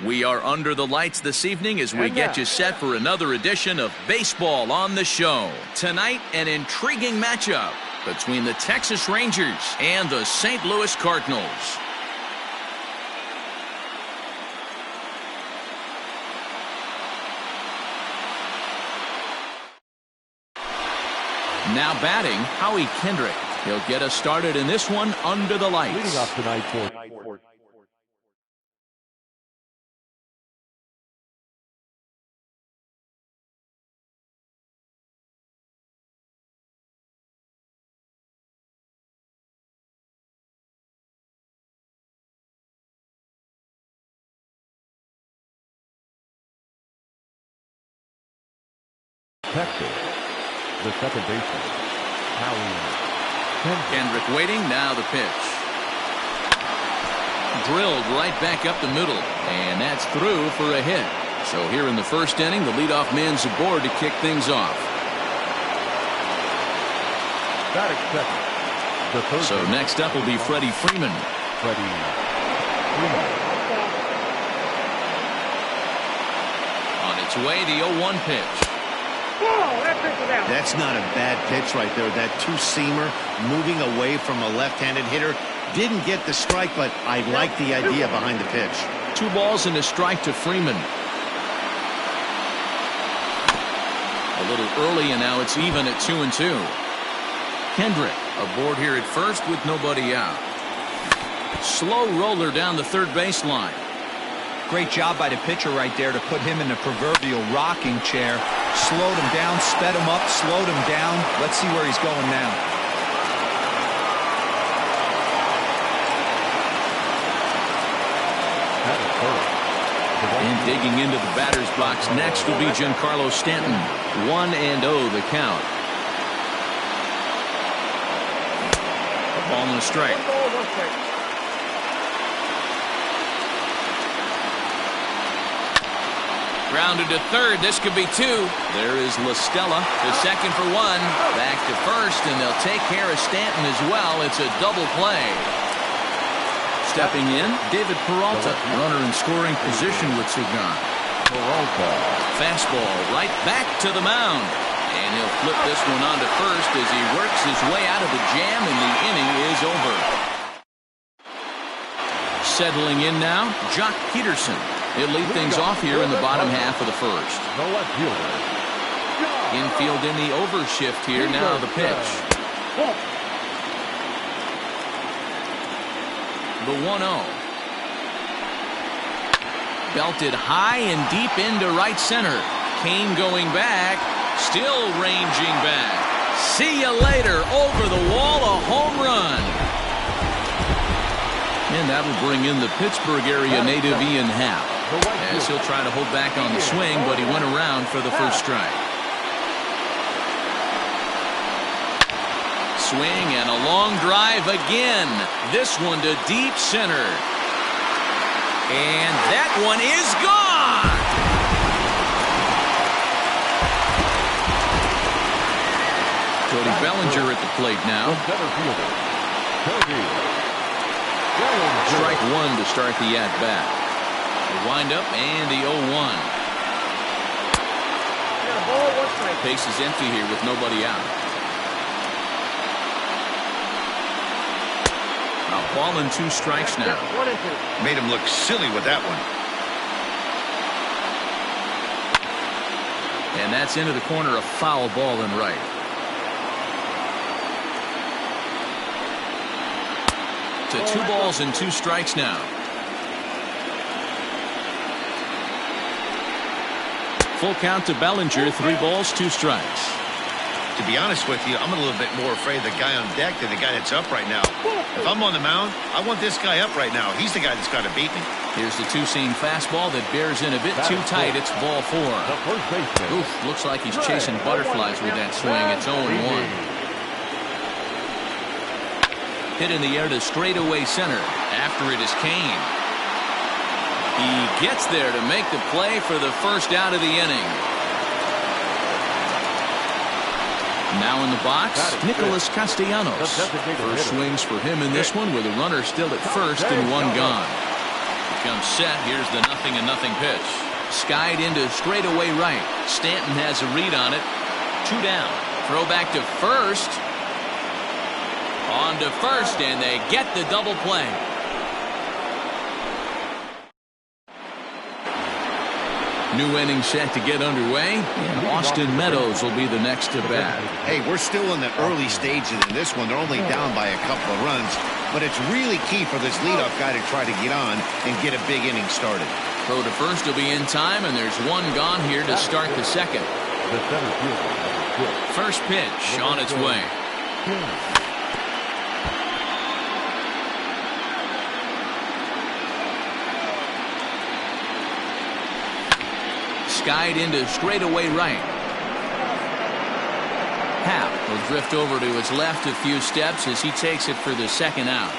We are under the lights this evening as we get you set for another edition of Baseball on the Show. Tonight, an intriguing matchup between the Texas Rangers and the St. Louis Cardinals. Now batting, Howie Kendrick. He'll get us started in this one under the lights. Leading off tonight for Texas, the second baseman, Howie Kendrick waiting, now the pitch. Drilled right back up the middle, and that's through for a hit. So here in the first inning, the leadoff man's aboard to kick things off. So next up will be Freddie Freeman. On its way, the 0-1 pitch. That's not a bad pitch right there. That two-seamer moving away from a left-handed hitter. Didn't get the strike, but I like the idea behind the pitch. 2 balls and a strike to Freeman. A little early, and now it's even at 2-2. Kendrick aboard here at first with nobody out. Slow roller down the third baseline. Great job by the pitcher right there to put him in the proverbial rocking chair. Slowed him down, sped him up, slowed him down. Let's see where he's going now. And digging into the batter's box next will be Giancarlo Stanton. 1-0 the count. A ball and a strike. Grounded to third. This could be 2. There is La Stella to second for 1. Back to first, and they'll take care of Stanton as well. It's a double play. Stepping in, David Peralta. Runner in scoring position with Sugan. Fastball right back to the mound. And he'll flip this one onto first as he works his way out of the jam, and the inning is over. Settling in now, Jock Peterson. He'll lead things off here in the bottom half of the first. Infield in the overshift here. Now the pitch. The 1-0. Belted high and deep into right center. Kane going back. Still ranging back. See you later. Over the wall, a home run. And that'll bring in the Pittsburgh area native Ian Happ, as he'll try to hold back on the swing, but he went around for the first strike. Swing and a long drive again. This one to deep center. And that one is gone. Cody Bellinger at the plate now. Strike 1 to start the at-bat. The windup and the 0-1. Base is empty here with nobody out. A ball and 2 strikes now. Made him look silly with that one. And that's into the corner, a foul ball and right. To 2 balls and 2 strikes now. Full count to Bellinger. 3 balls, 2 strikes. To be honest with you, I'm a little bit more afraid of the guy on deck than the guy that's up right now. If I'm on the mound, I want this guy up right now. He's the guy that's got to beat me. Here's the 2-seam fastball that bears in a bit too tight. It's ball 4. Oof, looks like he's chasing butterflies with that swing. It's 0-1. Hit in the air to straightaway center. After it is Kane. He gets there to make the play for the first out of the inning. Now in the box, Nicholas Castellanos. First swings for him in this one with a runner still at first and 1 gone. comes set. Here's the 0-0 pitch. Skied into straightaway right. Stanton has a read on it. 2 down. Throw back to first. On to first, and they get the double play. New inning set to get underway, and Austin Meadows will be the next to bat. Hey, we're still in the early stages in this one. They're only down by a couple of runs, but it's really key for this leadoff guy to try to get on and get a big inning started. Throw to first will be in time, and there's one gone here to start the second. First pitch on its way. Skied into straightaway right. Happ will drift over to his left a few steps as he takes it for the second out.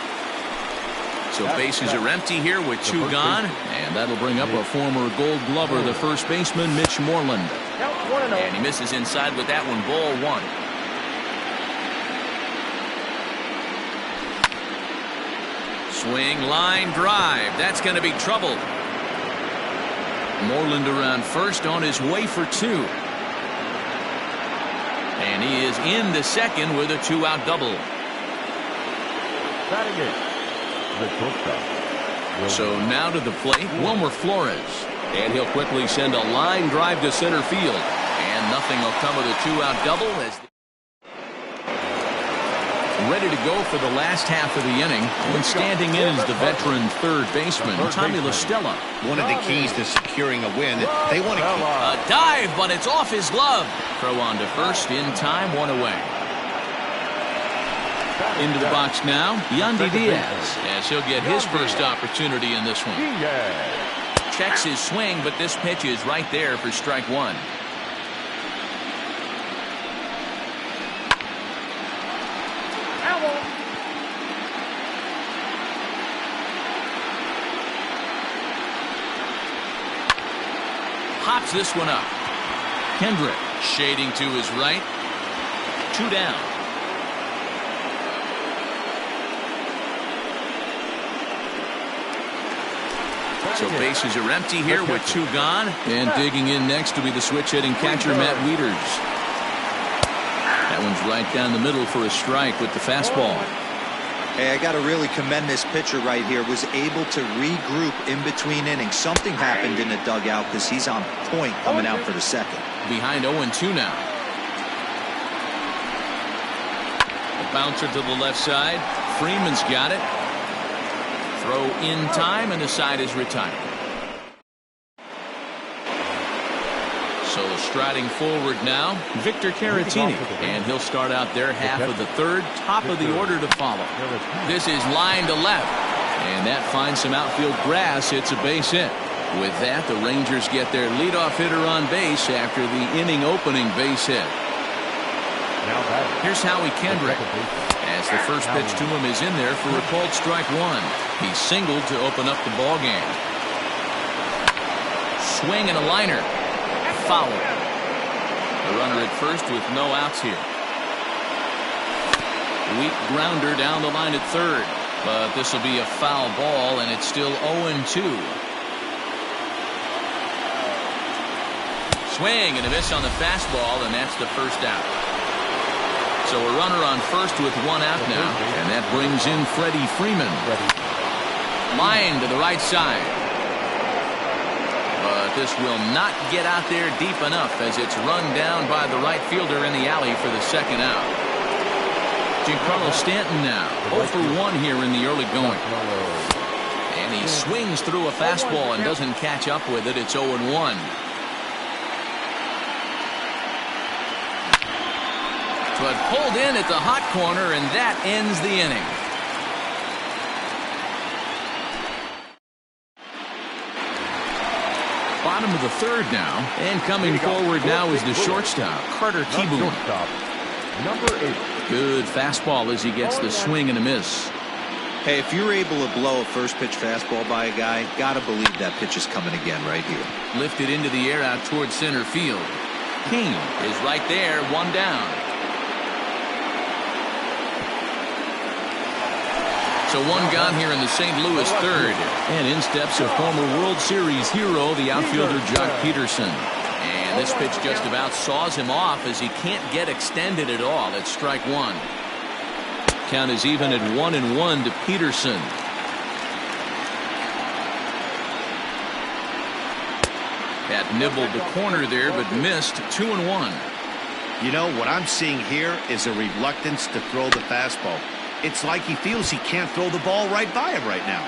So bases are empty here with 2 gone, and that'll bring up a former Gold Glover, the first baseman, Mitch Moreland. And he misses inside with that one, ball 1. Swing, line, drive. That's going to be trouble. Moreland around first on his way for 2. And he is in the second with a 2-out double. So now to the plate, Wilmer Flores. And he'll quickly send a line drive to center field. And nothing will come of the 2-out double as ready to go for the last half of the inning. And standing in is the veteran third baseman, Tommy La Stella. One of the keys to securing a win, they want to keep a dive, but it's off his glove. Throw on to first in time, 1 away. Into the box now, Yandy Diaz, as he'll get his first opportunity in this one. Checks his swing, but this pitch is right there for strike 1. Pops this one up. Kendrick shading to his right. 2 down. So bases are empty here with 2 gone. And digging in next to be the switch hitting catcher Matt Wieters. That one's right down the middle for a strike with the fastball. Hey, I got to really commend this pitcher right here. Was able to regroup in between innings. Something happened in the dugout because he's on point coming out for the second. Behind 0-2 now. A bouncer to the left side. Freeman's got it. Throw in time, and the side is retired. So striding forward now, Victor Caratini, and he'll start out their half of the third, top of the order to follow. This is line to left, and that finds some outfield grass. It's a base hit. With that, the Rangers get their leadoff hitter on base after the inning opening base hit. Here's Howie Kendrick, as the first pitch to him is in there for a called strike 1. He singled to open up the ball game. Swing and a liner. Foul. The runner at first with no outs here. Weak grounder down the line at third, but this will be a foul ball, and it's still 0-2. Swing and a miss on the fastball, and that's the first out. So a runner on first with 1 out now, and that brings in Freddie Freeman. Line to the right side. But this will not get out there deep enough as it's run down by the right fielder in the alley for the second out. Giancarlo Stanton now 0 for 1 here in the early going. And he swings through a fastball and doesn't catch up with it. It's 0-1. But pulled in at the hot corner, and that ends the inning. Bottom of the third now, and coming forward now is the shortstop, Carter Kieboom. Number 8. Good fastball as he gets the swing and a miss. Hey, if you're able to blow a first pitch fastball by a guy, gotta believe that pitch is coming again right here. Lifted into the air out towards center field. King is right there, 1 down. So one gone here in the St. Louis third. And in steps a former World Series hero, the outfielder Jock Peterson. And this pitch just about saws him off as he can't get extended at all. It's strike one. Count is even at 1-1 to Peterson. That nibbled the corner there, but missed. 2-1. You know, what I'm seeing here is a reluctance to throw the fastball. It's like he feels he can't throw the ball right by him right now.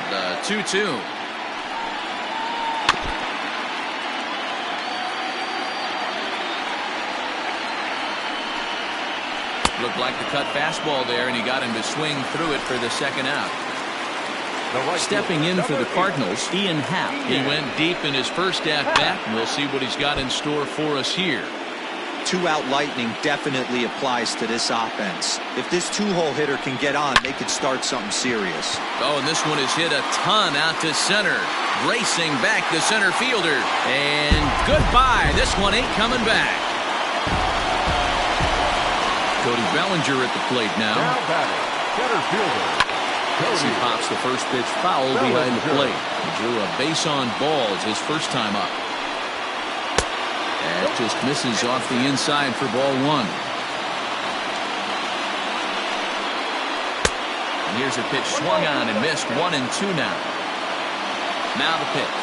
The 2-2. Looked like the cut fastball there, and he got him to swing through it for the second out. Stepping in for the Cardinals, Ian Happ. He went deep in his first at-bat, and we'll see what he's got in store for us here. Two-out lightning definitely applies to this offense. If this two-hole hitter can get on, they could start something serious. Oh, and this one is hit a ton out to center. Racing back the center fielder. And goodbye. This one ain't coming back. Cody Bellinger at the plate now. Now batting, center fielder. As he pops the first pitch foul behind the plate. He drew a base on balls his first time up. That just misses off the inside for ball one. And here's a pitch swung on and missed. 1-2 now. Now the pitch.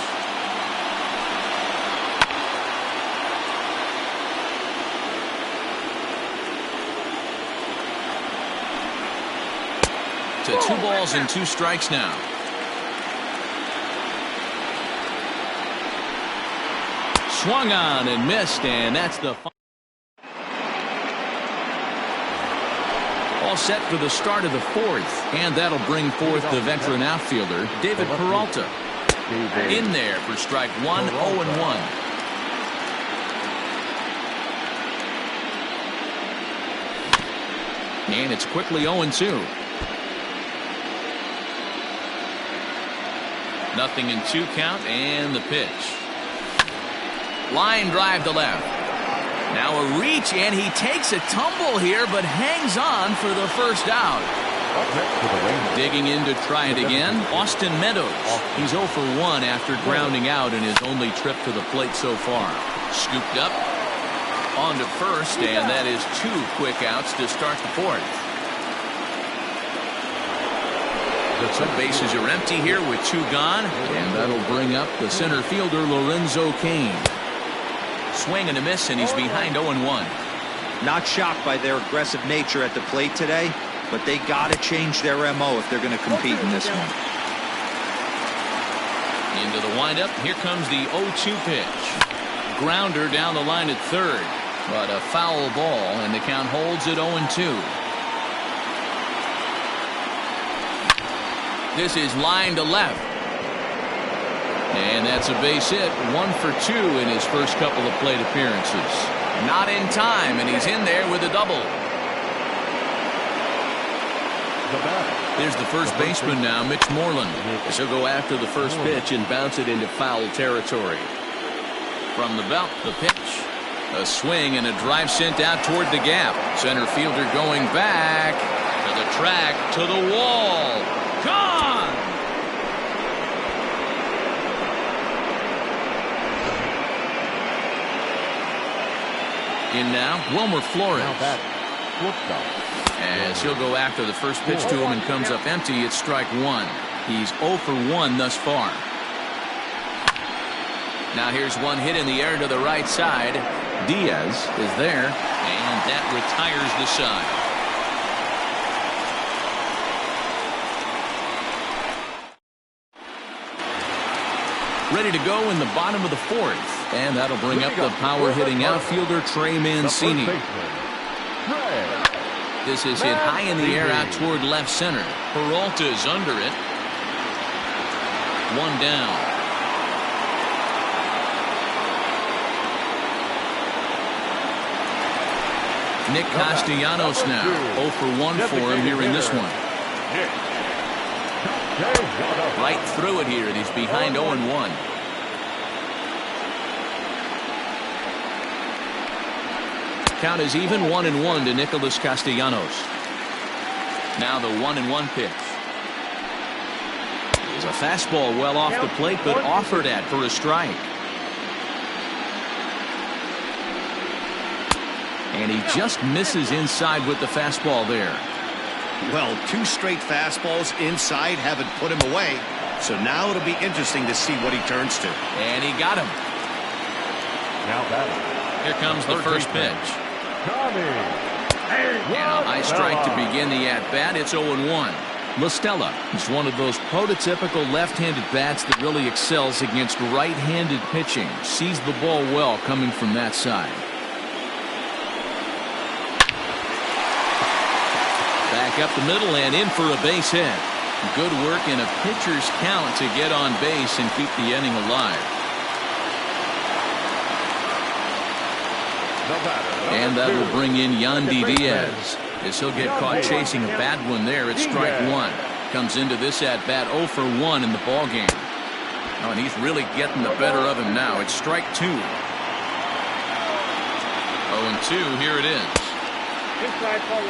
To 2 balls and 2 strikes now. Swung on and missed, and that's the all set for the start of the fourth, and that'll bring forth the veteran outfielder David Peralta. In there for strike one. 0-1. And it's quickly 0-2. Nothing in 2 count, and the pitch. Line drive to left. Now a reach, and he takes a tumble here, but hangs on for the first out. Digging in to try it again, Austin Meadows. He's 0 for 1 after grounding out in his only trip to the plate so far. Scooped up on to first, and that is 2 quick outs to start the fourth. The bases are empty here with 2 gone. And that'll bring up the center fielder Lorenzo Cain. Swing and a miss, and he's behind 0-1. Not shocked by their aggressive nature at the plate today, but they got to change their MO if they're going to compete in this one. Into the windup. Here comes the 0-2 pitch. Grounder down the line at third, but a foul ball, and the count holds at 0-2. This is line to left. And that's a base hit. 1 for 2 in his first couple of plate appearances. Not in time, and he's in there with a double. There's the first baseman now, Mitch Moreland. He'll go after the first pitch and bounce it into foul territory. From the belt, the pitch. A swing and a drive sent out toward the gap. Center fielder going back to the track, to the wall. Gone! In now, Wilmer Flores. As he'll go after the first pitch to him and comes up empty, it's strike one. He's 0 for 1 thus far. Now here's one hit in the air to the right side. Diaz is there, and that retires the side. Ready to go in the bottom of the fourth, and that'll bring up the power-hitting outfielder Trey Mancini. This is hit high in the air out toward left center. Peralta's under it. 1 down. Nick Castellanos now. 0 for 1 for him here in this one. Right through it here, and he's behind 0-1. Count is even 1-1 to Nicholas Castellanos. Now the 1-1 pitch. It's a fastball well off the plate, but offered at for a strike. And he just misses inside with the fastball there. Well, 2 straight fastballs inside haven't put him away. So now it'll be interesting to see what he turns to. And he got him. Now batting. Here comes the first pitch. And a high strike to begin the at-bat. It's 0-1. LaStella is one of those prototypical left-handed bats that really excels against right-handed pitching. Sees the ball well coming from that side. Back up the middle and in for a base hit. Good work in a pitcher's count to get on base and keep the inning alive. And that will bring in Yandy Diaz. As he'll get caught chasing a bad one there at strike 1. Comes into this at bat 0 for 1 in the ball game. Oh, and he's really getting the better of him now. It's strike 2. 0-2. Here it is.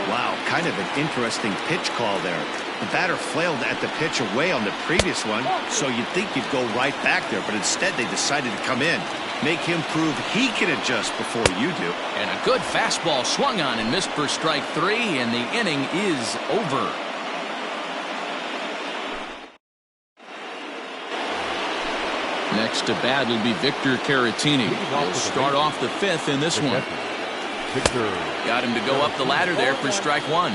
Wow, kind of an interesting pitch call there. The batter flailed at the pitch away on the previous one, so you'd think you'd go right back there, but instead they decided to come in. Make him prove he can adjust before you do. And a good fastball swung on and missed for strike 3, and the inning is over. Next to bat will be Victor Caratini. He'll start off the 5th in this one. Got him to go up the ladder there for strike 1.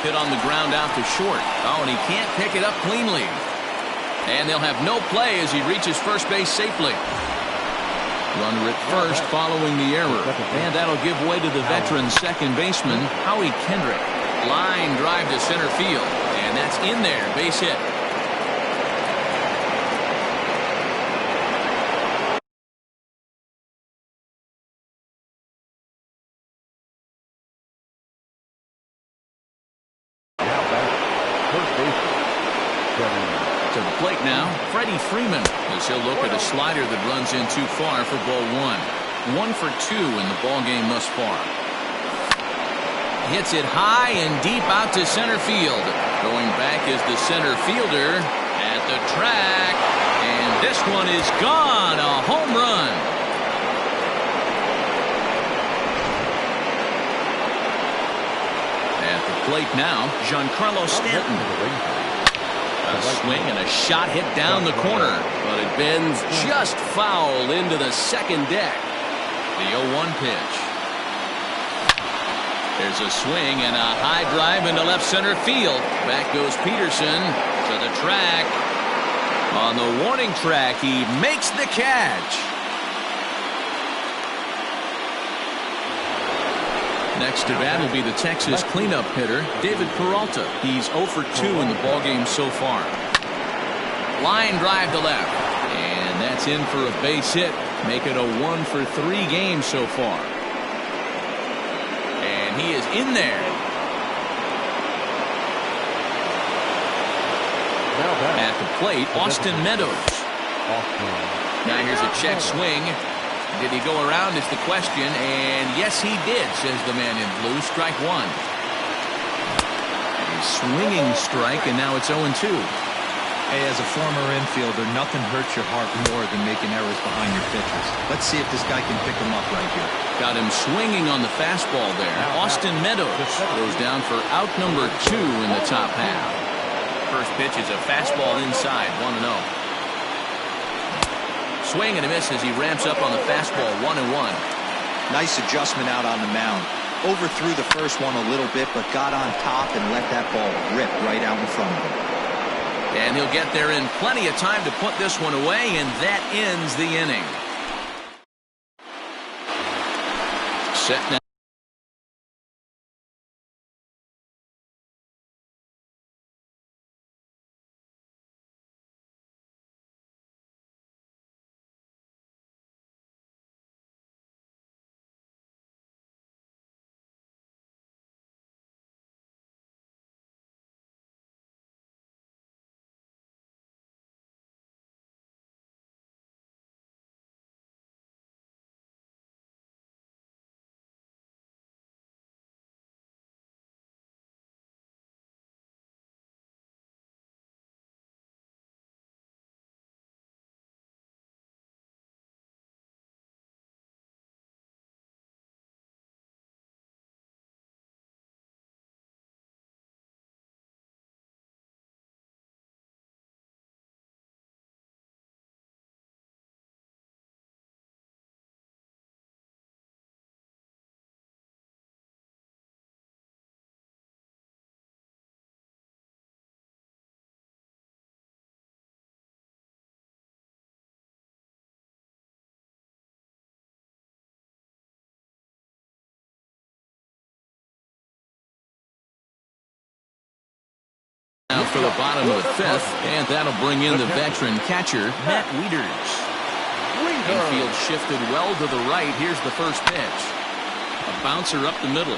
Hit on the ground out to short. Oh, and he can't pick it up cleanly. And they'll have no play as he reaches first base safely. Runner at first following the error. And that'll give way to the veteran second baseman, Howie Kendrick. Line drive to center field. And that's in there. Base hit. To the plate now, Freddie Freeman, as he'll look at a slider that runs in too far for ball 1. 1 for 2 in the ball game thus far. Hits it high and deep out to center field. Going back is the center fielder at the track. And this one is gone. A home run. At the plate now, Giancarlo Stanton. A swing and a shot hit down the corner, but it bends just foul into the second deck. The 0-1 pitch. There's a swing and a high drive into left center field. Back goes Peterson to the track. On the warning track, he makes the catch. Next to bat will be the Texas cleanup hitter, David Peralta. He's 0 for 2 in the ballgame so far. Line drive to left. And that's in for a base hit. Make it a 1 for 3 game so far. And he is in there. At the plate, Austin Meadows. Now here's a check swing. Did he go around is the question, and yes he did, says the man in blue. Strike 1. A swinging strike, and now it's 0-2. Hey, as a former infielder, nothing hurts your heart more than making errors behind your pitches. Let's see if this guy can pick him up right here. Got him swinging on the fastball there. Austin Meadows goes down for out number 2 in the top half. First pitch is a fastball inside, 1-0. Swing and a miss as he ramps up on the fastball, 1-1. Nice adjustment out on the mound. Overthrew the first one a little bit, but got on top and let that ball rip right out in front of him. And he'll get there in plenty of time to put this one away, and that ends the inning. Set now. for the bottom of the fifth, and that'll bring in the veteran catcher, Matt Wieters. Infield shifted well to the right. Here's the first pitch. A bouncer up the middle.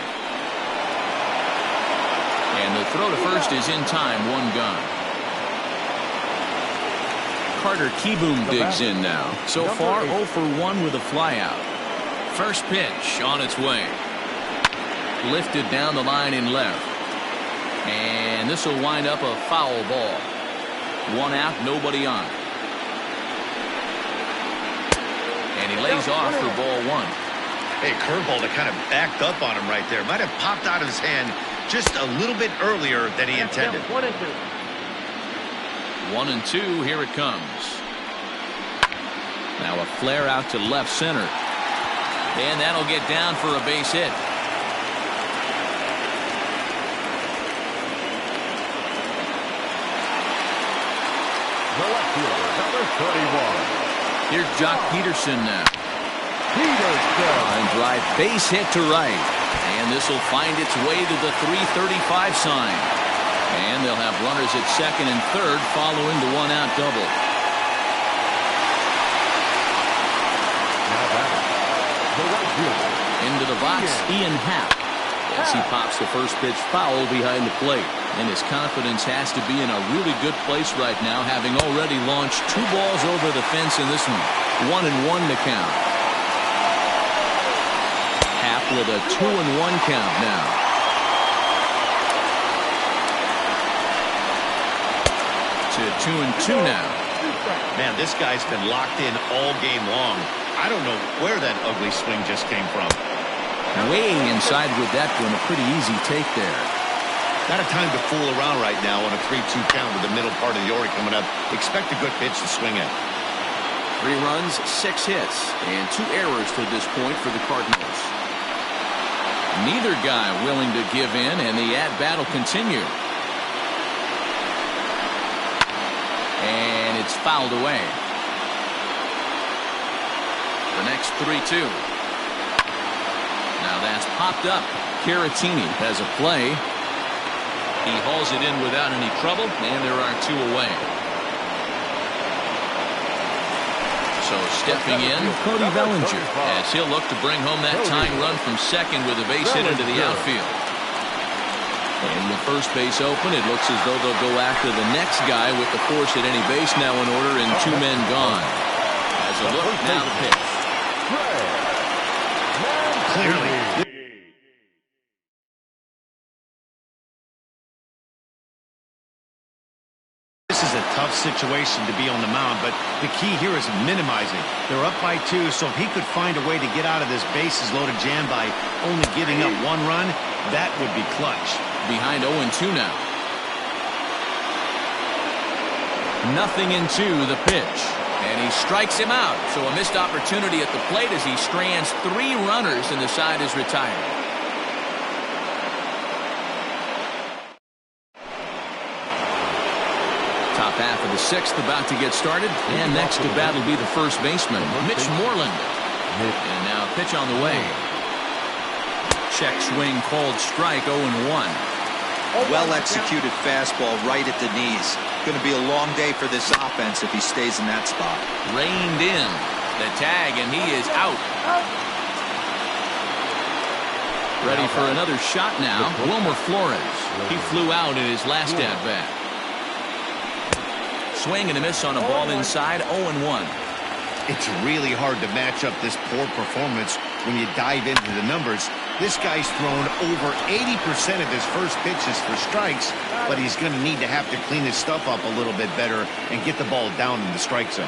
And the throw to first is in time, one gone. Carter Kieboom digs in now. So far, 0 for 1 with a flyout. First pitch on its way. Lifted down the line in left. And this will wind up a foul ball. One out, nobody on. And he lays off for ball one. Hey, curveball that kind of backed up on him right there. Might have popped out of his hand just a little bit earlier than he intended. 1-2. 1-2, here it comes. Now a flare out to left center. And that'll get down for a base hit. The left fielder, number 31. Here's Jock Peterson now. Peterson. Line drive, base hit to right. And this will find its way to the 335 sign. And they'll have runners at second and third following the one-out double. Now batting, the right fielder. Into the box, Ian Happ. As he pops the first pitch foul behind the plate. And his confidence has to be in a really good place right now, having already launched 2 balls over the fence in this one. 1-1 to count. Happ with a 2-1 count now. To 2-2 now. Man, this guy's been locked in all game long. I don't know where that ugly swing just came from. Way inside with that one, a pretty easy take there. Not a time to fool around right now on a 3-2 count with the middle part of the order coming up. Expect a good pitch to swing at. 3 runs, 6 hits, and 2 errors to this point for the Cardinals. Neither guy willing to give in, and the at-bat will continue. And it's fouled away. The next 3-2. Now that's popped up. Caratini has a play. He hauls it in without any trouble, and there are 2 away. So stepping in, Cody Bellinger, as he'll look to bring home that tying run from second with a base hit into the outfield. And with first base open, it looks as though they'll go after the next guy with the force at any base now in order and 2 men gone. As a look, now the pitch. Clearly. This is a tough situation to be on the mound, but the key here is minimizing. They're up by 2, so if he could find a way to get out of this bases loaded jam by only giving up 1 run, that would be clutch. Behind 0-2 now. Nothing in 2, the pitch. And he strikes him out. So a missed opportunity at the plate as he strands 3 runners and the side is retired. Top half of the 6th about to get started. And next to bat will be the first baseman, Mitch Moreland. And now a pitch on the way. Check swing called strike, 0-1. Well-executed fastball right at the knees. Going to be a long day for this offense if he stays in that spot. Reined in. The tag, and he is out. Ready for another shot now. Wilmer Flores. He flew out in his last at-bat. Swing and a miss on a ball inside, 0-1. It's really hard to match up this poor performance when you dive into the numbers. This guy's thrown over 80% of his first pitches for strikes, but he's going to need to have to clean his stuff up a little bit better and get the ball down in the strike zone.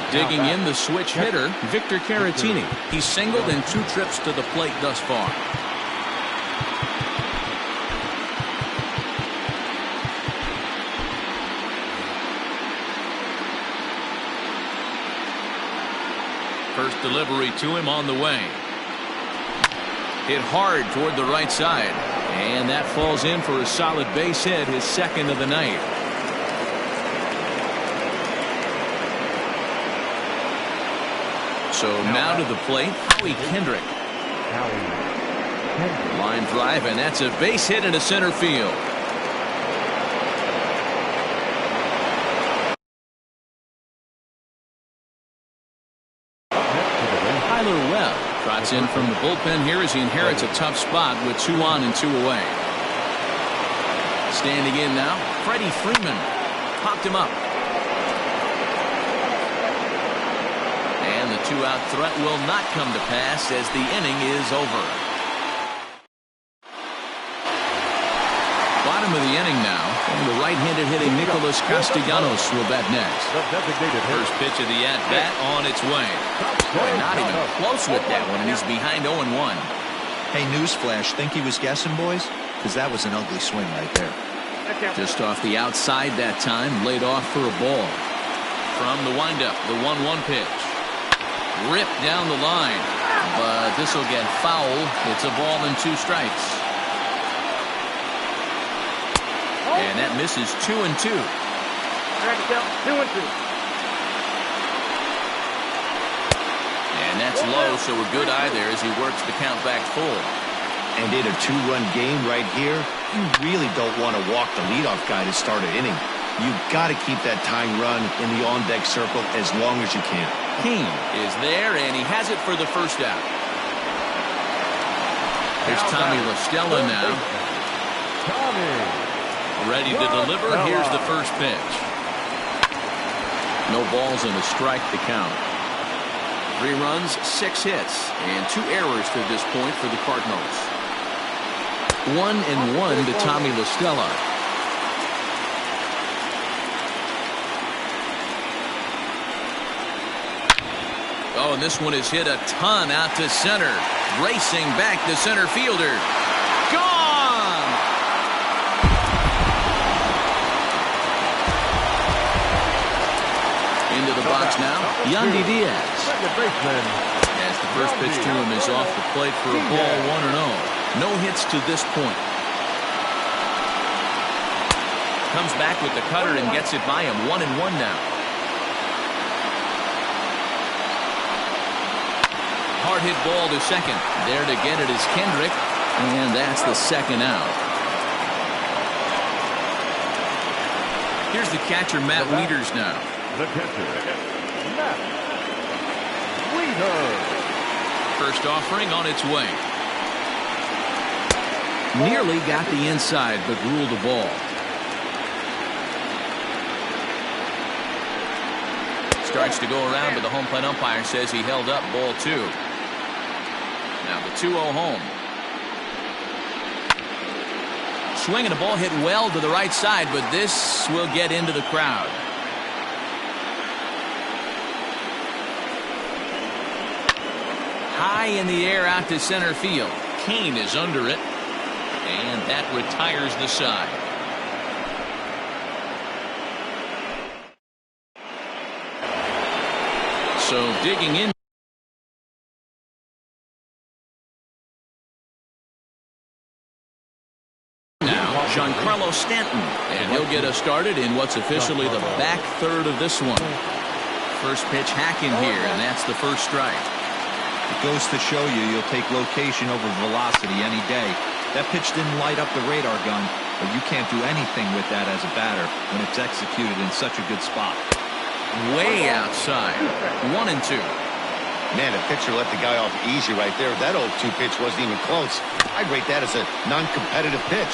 Digging in the switch hitter, Victor Caratini. He's singled in 2 trips to the plate thus far. First delivery to him on the way. Hit hard toward the right side. And that falls in for a solid base hit, his 2nd of the night. So now to the plate, Howie Kendrick. Line drive, and that's a base hit into center field. Tyler Webb trots in from the bullpen here as he inherits a tough spot with 2 on and 2 away. Standing in now, Freddie Freeman popped him up. And the 2-out threat will not come to pass as the inning is over. Bottom of the inning now, and the right-handed hitting Nicholas Castellanos will bat next. First pitch of the at-bat on its way. Boy, not even close with that one, and he's behind 0-1. Hey, newsflash, think he was guessing, boys? Because that was an ugly swing right there. Just off the outside that time, laid off for a ball. From the windup, the 1-1 pitch. Ripped down the line, but this will get foul. It's a ball and 2 strikes. And that misses 2-2. 2-2. And that's low, so a good eye there as he works the count back full. And in a 2-run game right here, you really don't want to walk the leadoff guy to start an inning. You've got to keep that tying run in the on-deck circle as long as you can. Kane is there, and he has it for the first out. Here's Tommy La Stella now. Ready to deliver. Here's the first pitch. No balls and a strike to count. 3 runs, 6 hits, and 2 errors to this point for the Cardinals. 1-1 to Tommy La Stella. Oh, and this one is hit a ton out to center. Racing back the center fielder. Gone! Into the box now, Yandy Diaz. As the first pitch to him is off the plate for a ball, 1-0. No hits to this point. Comes back with the cutter and gets it by him. 1-1 now. Hard hit ball to second. There to get it is Kendrick, and that's the second out. Here's the catcher, Matt Wieters now. The catcher, Matt Wieters. First offering on its way. Nearly got the inside, but ruled the ball. Starts to go around, but the home plate umpire says he held up ball 2. Now the 2-0 home. Swinging a ball hit well to the right side, but this will get into the crowd. High in the air out to center field. Kane is under it, and that retires the side. So digging in now, Giancarlo Stanton, and he'll get us started in what's officially the back third of this one. First pitch hacking here, and that's the first strike. It goes to show you'll take location over velocity any day. That pitch didn't light up the radar gun, but you can't do anything with that as a batter when it's executed in such a good spot. Way outside. 1-2. Man, the pitcher let the guy off easy right there. That 0-2 pitch wasn't even close. I'd rate that as a non-competitive pitch.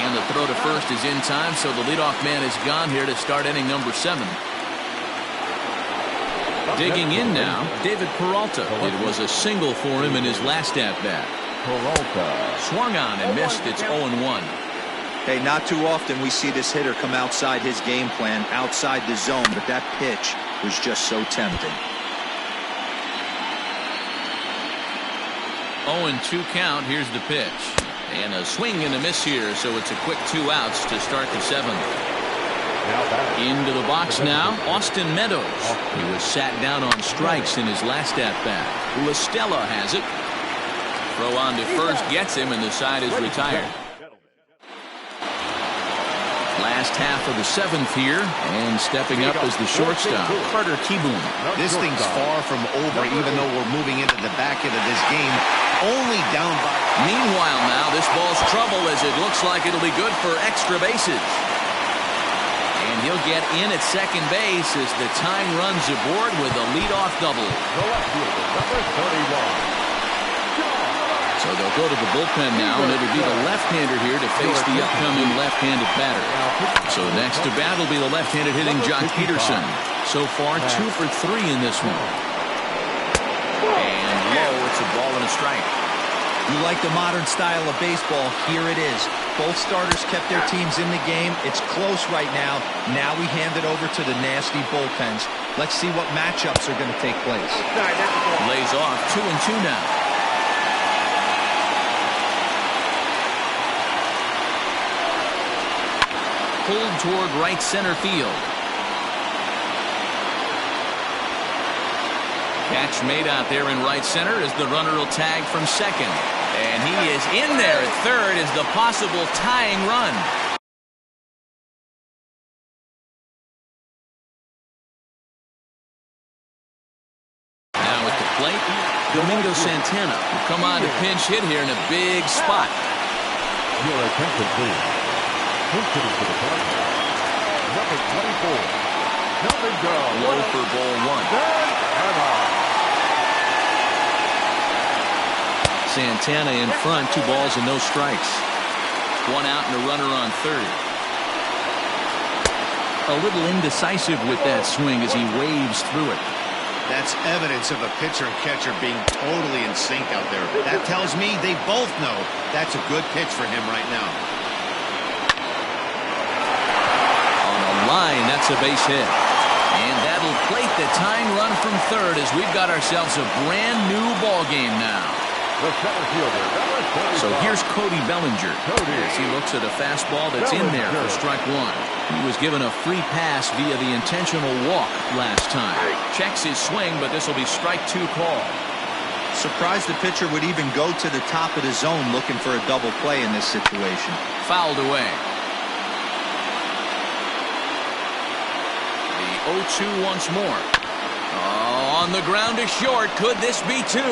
And the throw to first is in time, so the leadoff man is gone here to start inning number 7. Digging in now, David Peralta. It was a single for him in his last at-bat. Swung on and missed. It's 0-1. Hey, not too often we see this hitter come outside his game plan, outside the zone, but that pitch was just so tempting. 0-2 count. Here's the pitch. And a swing and a miss here, so it's a quick 2 outs to start the 7th. Into the box now, Austin Meadows. He was sat down on strikes in his last at-bat. La Stella has it. Throw on to first gets him, and the side is retired. Last half of the 7th here, and stepping up as the shortstop, Carter Kieboom. This thing's far from over, even though we're moving into the back end of this game. Only down by... Meanwhile now, this ball's trouble as it looks like it'll be good for extra bases. And he'll get in at second base as the time runs aboard with a leadoff double. The left fielder, number 31. So they'll go to the bullpen now, and it'll be the left-hander here to face the upcoming left-handed batter. So next to bat will be the left-handed hitting Jock Peterson. So far, 2 for 3 in this one. And low, it's a ball and a strike. You like the modern style of baseball, here it is. Both starters kept their teams in the game. It's close right now. Now we hand it over to the nasty bullpens. Let's see what matchups are going to take place. Lays off 2-2 now. Pulled toward right center field. Catch made out there in right center as the runner will tag from second. And he is in there at third as the possible tying run. Now at the plate, Domingo Santana will come on to pinch hit here in a big spot. Your attention, please. Pitching to the plate. Number 24. Domingo. Low for ball 1. Santana in front, 2 balls and no strikes. 1 out and a runner on third. A little indecisive with that swing as he waves through it. That's evidence of a pitcher and catcher being totally in sync out there. That tells me they both know that's a good pitch for him right now. On a line, that's a base hit. And that'll plate the tying run from third as we've got ourselves a brand new ball game now. The center fielder, number 25. So here's Cody Bellinger as he looks at a fastball that's in there for strike 1. He was given a free pass via the intentional walk last time. Checks his swing, but this will be strike 2 call. Surprised the pitcher would even go to the top of the zone looking for a double play in this situation. Fouled away. The 0-2 once more. Oh, on the ground to short. Could this be 2?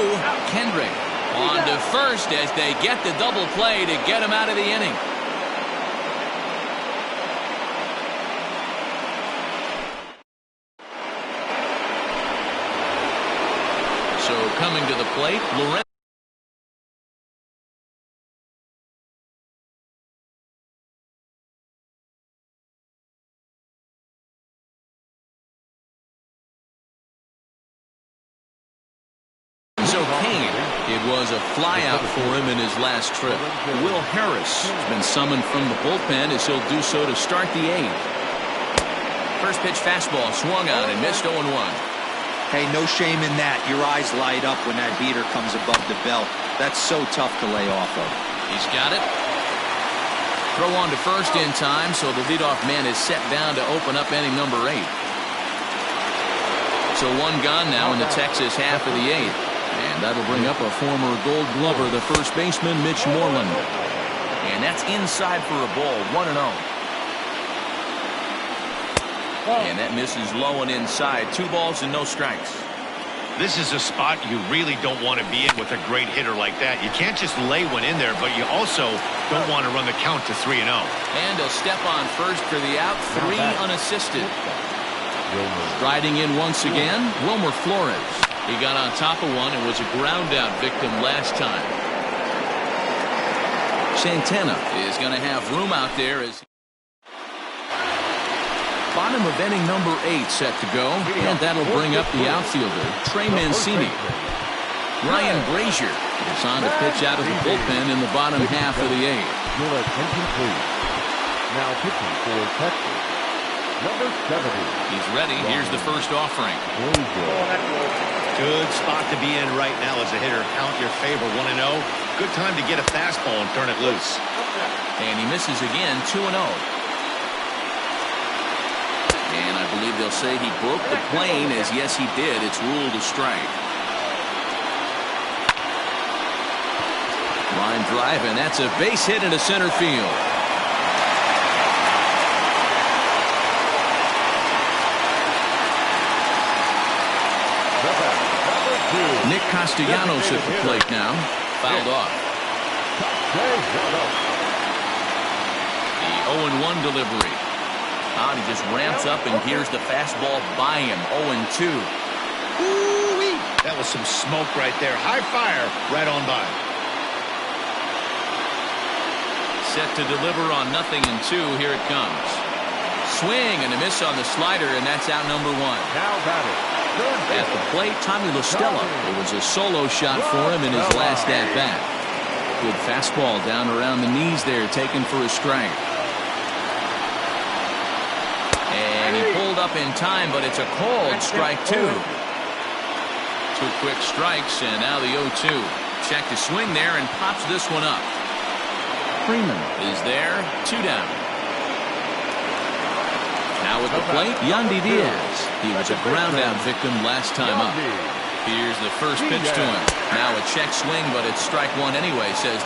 Kendrick on to first as they get the double play to get him out of the inning. So coming to the plate, Lorenzo. It was a flyout for him in his last trip. Will Harris has been summoned from the bullpen as he'll do so to start the 8th. First pitch fastball swung on and missed 0-1. Hey, no shame in that. Your eyes light up when that heater comes above the belt. That's so tough to lay off of. He's got it. Throw on to first in time, so the leadoff man is set down to open up inning number 8. So 1 gone now in the Texas half of the 8th. And that'll bring up a former Gold Glover, the first baseman, Mitch Moreland. And that's inside for a ball, 1-0. And that misses low and inside. 2 balls and no strikes. This is a spot you really don't want to be in with a great hitter like that. You can't just lay one in there, but you also don't want to run the count to 3-0. And a step on first for the out, 3 unassisted. Striding in once again, Wilmer Flores. He got on top of one and was a ground-out victim last time. Santana is going to have room out there as bottom of inning number 8 set to go, and that'll bring up the outfielder, Trey Mancini. Ryan Brazier is on to pitch out of the bullpen in the bottom half of the 8th. Your attention, please. Now pitching for Texas, number 70. He's ready. Here's the first offering. Good spot to be in right now as a hitter. Count your favor, 1-0. Good time to get a fastball and turn it loose. And he misses again, 2-0. And I believe they'll say he broke the plane, as yes he did. It's ruled a strike. Line drive, and that's a base hit into center field. Nick Castellanos at the plate now. Fouled off. The 0-1 delivery. He just ramps up and here's the fastball by him. 0-2. Ooh-wee. That was some smoke right there. High fire right on by. Set to deliver on 0-2. Here it comes. Swing and a miss on the slider, and that's out number 1. Now batting. At the plate, Tommy LaStella. It was a solo shot for him in his last at-bat. Good fastball down around the knees there, taken for a strike. And he pulled up in time, but it's a called strike 2. 2 quick strikes, and now the 0-2. Check to swing there and pops this one up. Freeman is there, 2 down. Now at the plate, Yandy Diaz. He was a ground-out victim last time up. Here's the first pitch to him. Now a check swing, but it's strike 1 anyway, says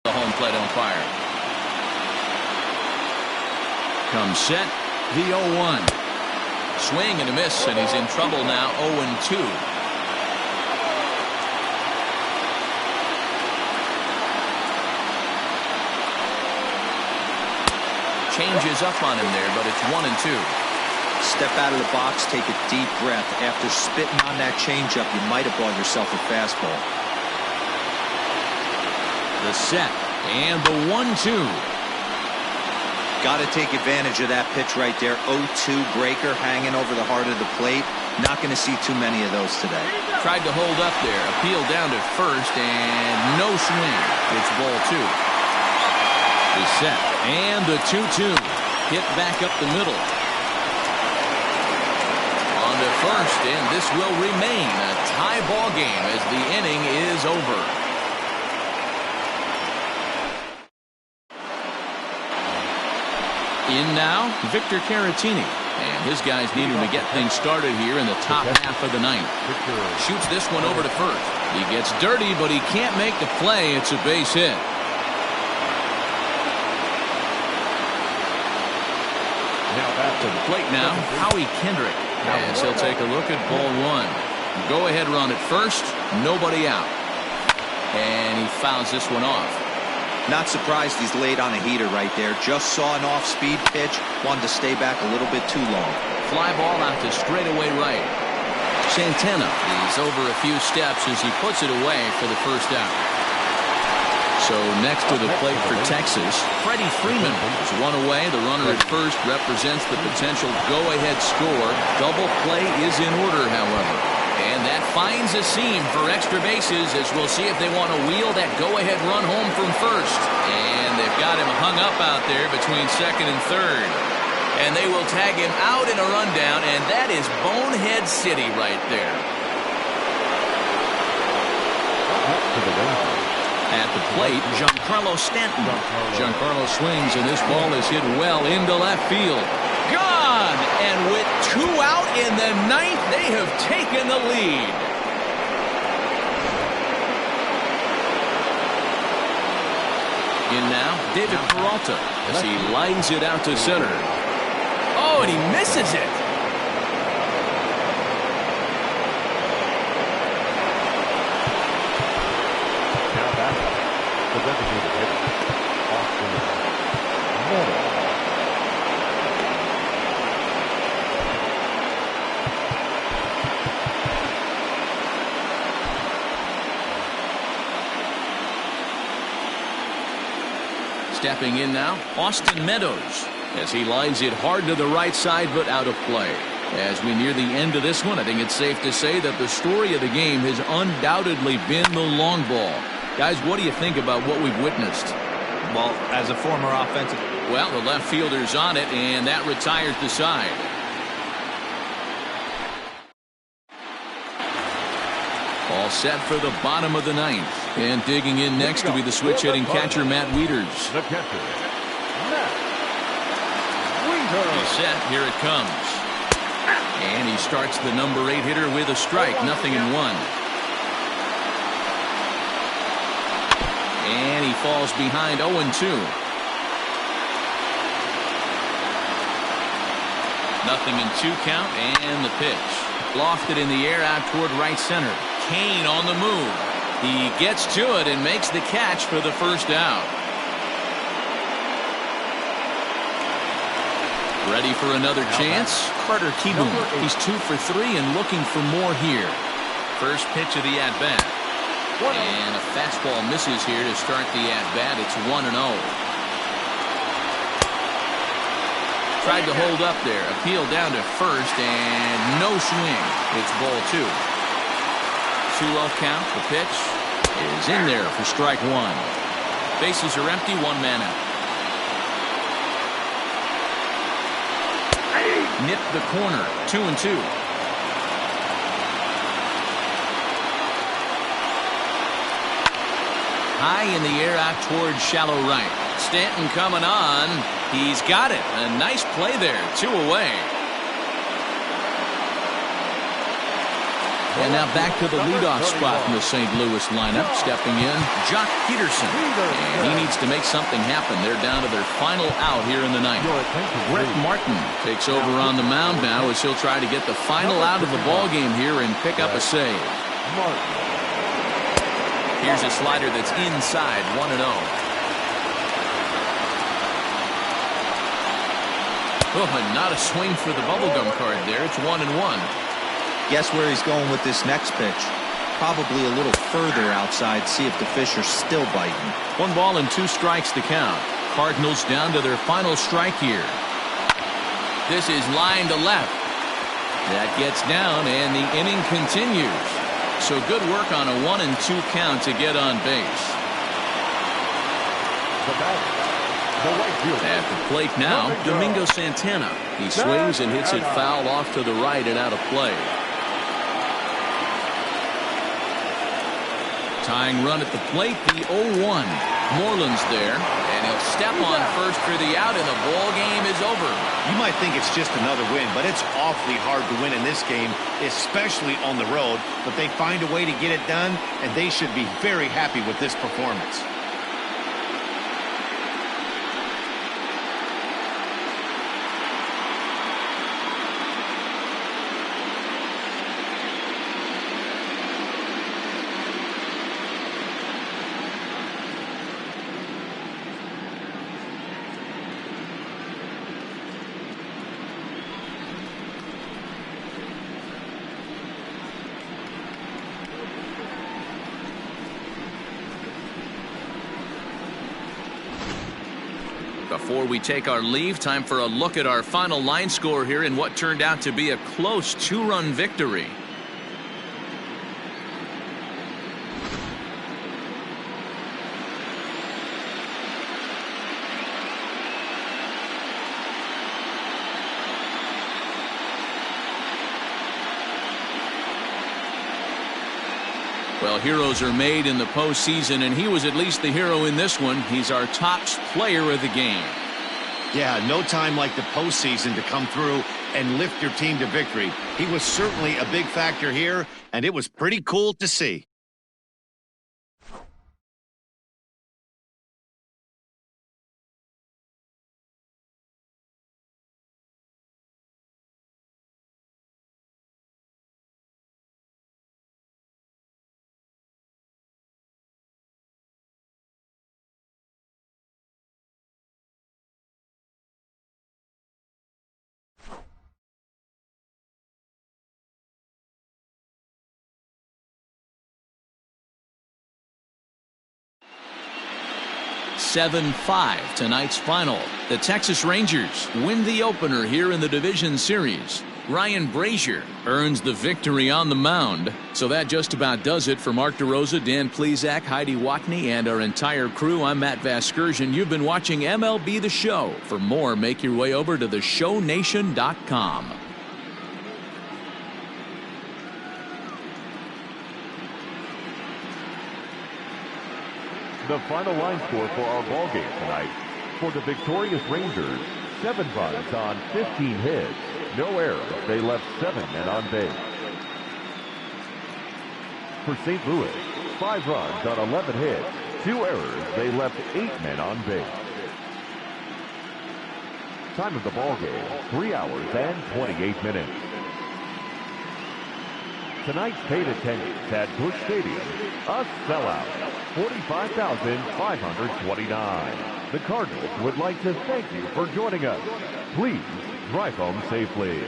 the home plate umpire. Comes set, the 0-1. Swing and a miss, and he's in trouble now. 0-2. Changes up on him there, but it's 1-2. Step out of the box, take a deep breath. After spitting on that changeup, you might have bought yourself a fastball. The set and the 1-2. Got to take advantage of that pitch right there. 0-2 breaker hanging over the heart of the plate. Not going to see too many of those today. Tried to hold up there. Appeal down to first and no swing. It's ball 2. The set and the 2-2. Hit back up the middle. On to first, and this will remain a tie ball game as the inning is over. In now, Victor Caratini. And his guys need him to get things started here in the top half of the ninth. Shoots this one over to first. He gets dirty, but he can't make the play. It's a base hit. To the plate now, Howie Kendrick. As he'll take a look at ball 1. Go-ahead run at first, nobody out. And he fouls this one off. Not surprised he's laid on a heater right there. Just saw an off-speed pitch. Wanted to stay back a little bit too long. Fly ball out to straightaway right. Santana is over a few steps as he puts it away for the first out. So next to the plate for Texas, Freddie Freeman is one away. The runner at first represents the potential go-ahead score. Double play is in order, however. And that finds a seam for extra bases as we'll see if they want to wheel that go-ahead run home from first. And they've got him hung up out there between second and third. And they will tag him out in a rundown, and that is Bonehead City right there. At the plate, Giancarlo Stanton. Giancarlo swings, and this ball is hit well into left field. Gone! And with 2 out in the ninth, they have taken the lead. In now, David Peralta as he lines it out to center. Oh, and he misses it. Stepping in now, Austin Meadows, as he lines it hard to the right side, but out of play. As we near the end of this one, I think it's safe to say that the story of the game has undoubtedly been the long ball. Guys, what do you think about what we've witnessed? Well, as a former offensive... Well, the left fielder's on it, and that retires the side. All set for the bottom of the ninth. And digging in next to be the switch-hitting catcher, Matt Wieters. The catcher, Matt Wieters. He's set. Here it comes. And he starts the number 8 hitter with a strike. 0-1. And he falls behind 0-2. Nothing in 2 count, and the pitch. Lofted in the air out toward right center. Kane on the move. He gets to it and makes the catch for the first out. Ready for another chance? Carter Kieboom. He's 2 for 3 and looking for more here. First pitch of the at-bat. And a fastball misses here to start the at-bat. It's 1-0. Tried to hold up there. Appeal down to first and no swing. It's ball 2. 2-0 count. The pitch is in there for strike 1. Bases are empty. 1 man out. Nipped the corner. 2-2. High in the air out toward shallow right. Stanton coming on. He's got it. A nice play there. 2 away. And now back to the leadoff spot in the St. Louis lineup. Stepping in, Jock Peterson. And he needs to make something happen. They're down to their final out here in the ninth. Brett Martin takes over on the mound now as he'll try to get the final out of the ball game here and pick up a save. Here's a slider that's inside. 1-0. Oh, and not a swing for the bubblegum card there. It's 1-1. Guess where he's going with this next pitch? Probably a little further outside, see if the fish are still biting. 1 ball and 2 strikes to count. Cardinals down to their final strike here. This is line to left. That gets down, and the inning continues. So good work on a 1-2 count to get on base. At the plate now, Domingo Santana. He swings and hits it foul off to the right and out of play. Tying run at the plate, the 0-1. Moreland's there, and he'll step on first for the out, and the ball game is over. You might think it's just another win, but it's awfully hard to win in this game, especially on the road. But they find a way to get it done, and they should be very happy with this performance. Before we take our leave, time for a look at our final line score here in what turned out to be a close 2-run victory. Well, heroes are made in the postseason, and he was at least the hero in this one. He's our top player of the game. Yeah, no time like the postseason to come through and lift your team to victory. He was certainly a big factor here, and it was pretty cool to see. (7-5) tonight's final. The Texas Rangers win the opener here in the division series. Ryan Brazier earns the victory on the mound. So that just about does it for Mark DeRosa, Dan Plesac, Heidi Watney, and our entire crew. I'm Matt Vasgersian. You've been watching MLB The Show. For more, make your way over to theshownation.com. The final line score for our ball game tonight. For the victorious Rangers, 7 runs on 15 hits. No errors. They left 7 men on base. For St. Louis, 5 runs on 11 hits. 2 errors. They left 8 men on base. Time of the ball game, 3 hours and 28 minutes. Tonight's paid attendance at Busch Stadium, a sellout, 45,529. The Cardinals would like to thank you for joining us. Please drive home safely.